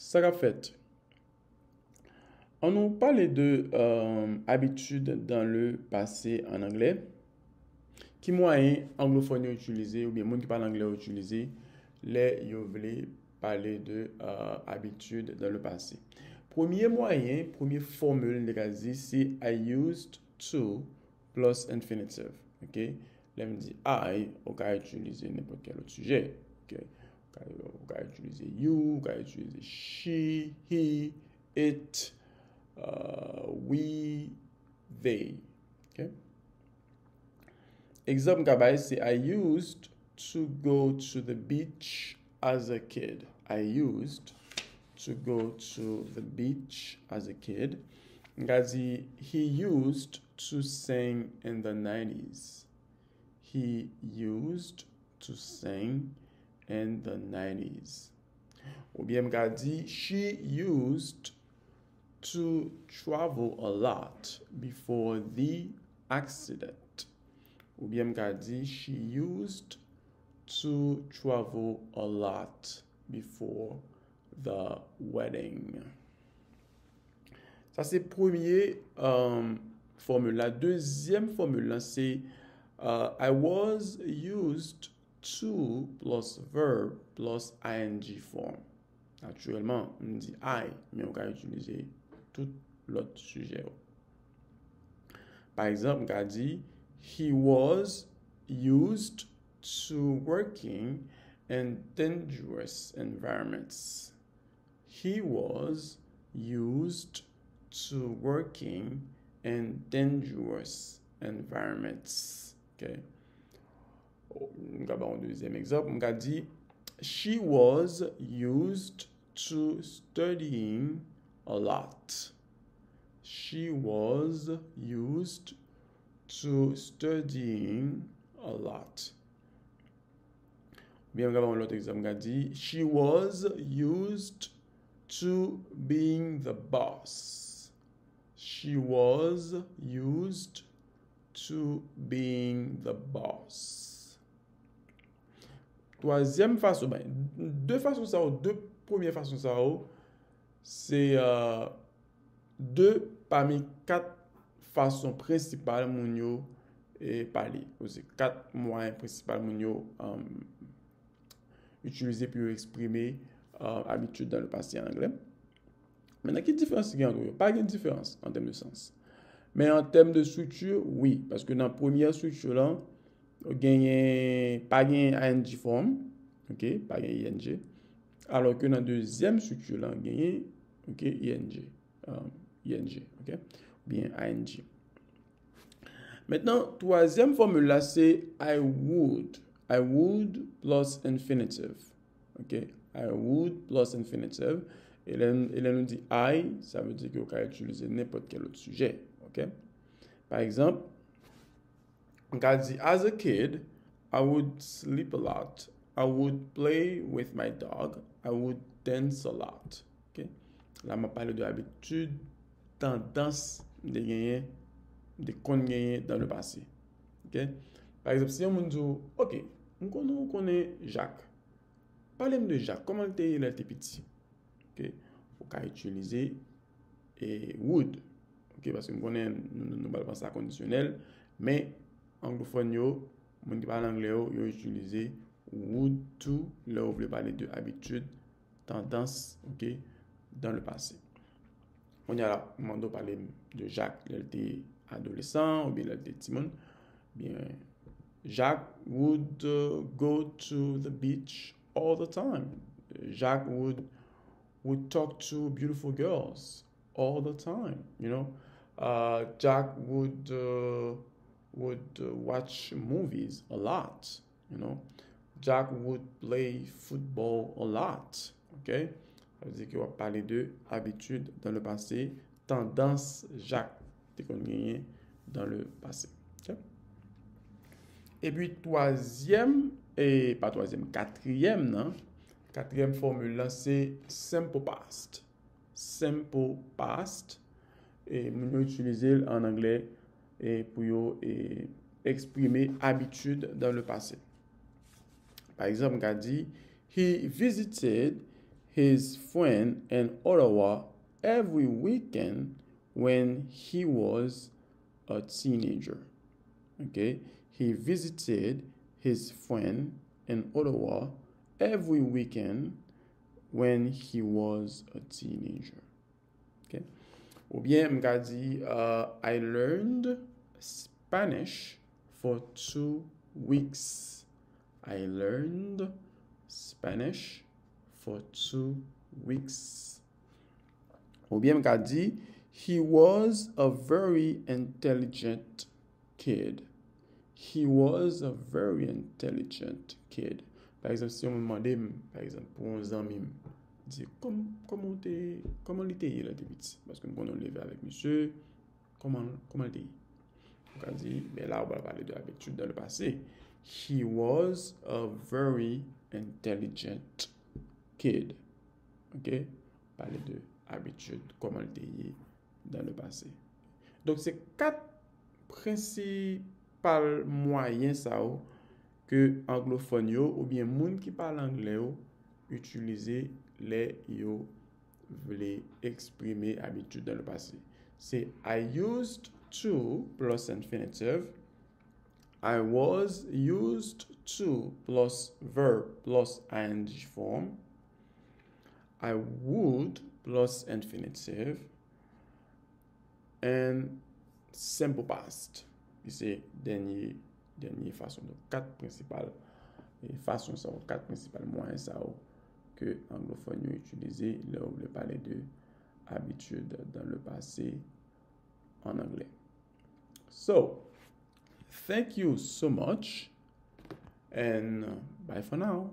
ça qu'a fait. On nous parle de habitude dans le passé en anglais. Qui moyen anglophone utilisé ou bien monde qui parle anglais utilisé les yo voulez parler de habitude dans le passé. Premier moyen, première formule de c'est I used to plus infinitive. OK? Là me dit I, on peut utiliser n'importe quel autre sujet. OK? On peut utiliser you, on peut utiliser she, he, it, we, they. OK? Example kabay c'est I used to go to the beach as a kid. I used to go to the beach as a kid. Ngazi, he used to sing in the 90s. He used to sing in the 90s. Ou bien Ngazi, she used to travel a lot before the accident. Ou bien Mkadi, she used to travel a lot before the wedding. Ça, c'est premier formule. La deuxième formule, c'est I was used to plus verb plus ing form. Naturellement, on dit I, mais on va utiliser tout l'autre sujet. Par exemple, on va dire he was used to working in dangerous environments. He was used to working in dangerous environments. Okay. On va un deuxième exemple. On va dire she was used to studying a lot. She was used to studying a lot. Bien, regardons l'autre exemple. On a dit, she was used to being the boss. She was used to being the boss. Troisième façon, deux façons ça, deux premières façons ça, c'est deux parmi quatre façon principale moun yo parler. C'est quatre moyens principaux moun yo utiliser pour exprimer habitude dans le passé en anglais. Maintenant, quelle différence il y a entre eux? Pas de différence en termes de sens. Mais en termes de structure, oui. Parce que dans la première structure, là, on gagne pas ing form, ok, pas ing. Alors que dans la deuxième structure, là, on gagne ok, ing, ok, bien ing. Maintenant, troisième formule là, c'est I would. I would plus infinitive. OK? I would plus infinitive. Et là, nous dit I, ça veut dire qu'on peut utiliser n'importe quel autre sujet. OK? Par exemple, on peut dire as a kid, I would sleep a lot. I would play with my dog. I would dance a lot. OK? Là, on parle de habitude, tendance de gagner de gagner dans le passé. Okay? Par exemple, si on dit, OK, on connaît Jacques. Parlez-moi de Jacques. Comment il était petit? Okay? On peut utiliser would. Okay? Parce que nous allons penser à conditionnel. Mais anglophone, les qui parlent anglais, ils utilisent would to. Là, on veut parler de habitude, tendance, okay, dans le passé. On y a là, on va parler de Jacques. Il était adolescent ou bien il était Timon. Bien, Jacques would go to the beach all the time. Jacques would talk to beautiful girls all the time. You know, Jack would watch movies a lot. You know, Jack would play football a lot. Okay, ça veut dire qu'on va parler de habitude dans le passé, tendance Jacques qu'on gagne dans le passé. Okay? Et puis quatrième, non? Quatrième formule là, c'est simple past. Simple past. Et nous utilisons en anglais pour exprimer habitude dans le passé. Par exemple, on a dit he visited his friend in Ottawa every weekend when he was a teenager. Okay, he visited his friend in Ottawa every weekend when he was a teenager. Okay, ou bien m'ka di, I learned Spanish for 2 weeks. I learned Spanish for 2 weeks. Ou bien m'ka di, he was a very intelligent kid. He was a very intelligent kid. Par exemple, si on me demandait, par exemple, pour un ami, dire comment il était là depuis, parce que nous prenons lever avec monsieur, comment il était. Donc on dit, mais là on va parler de l'habitude dans le passé. He was a very intelligent kid. Ok, parler de habitude, comment il était dans le passé. Donc c'est 4 principaux moyens ça que anglophone yo ou bien moun qui parle anglais yo utiliser les yo voulez exprimer habitude dans le passé. C'est I used to plus infinitive. I was used to plus verb plus ing form. I would plus infinitive. And simple past. C'est dernière façon. Donc, 4 principales façons, 4 principales moyens que anglophones ont utilisé là où on parler de habitude dans le passé en anglais. So, thank you so much and bye for now.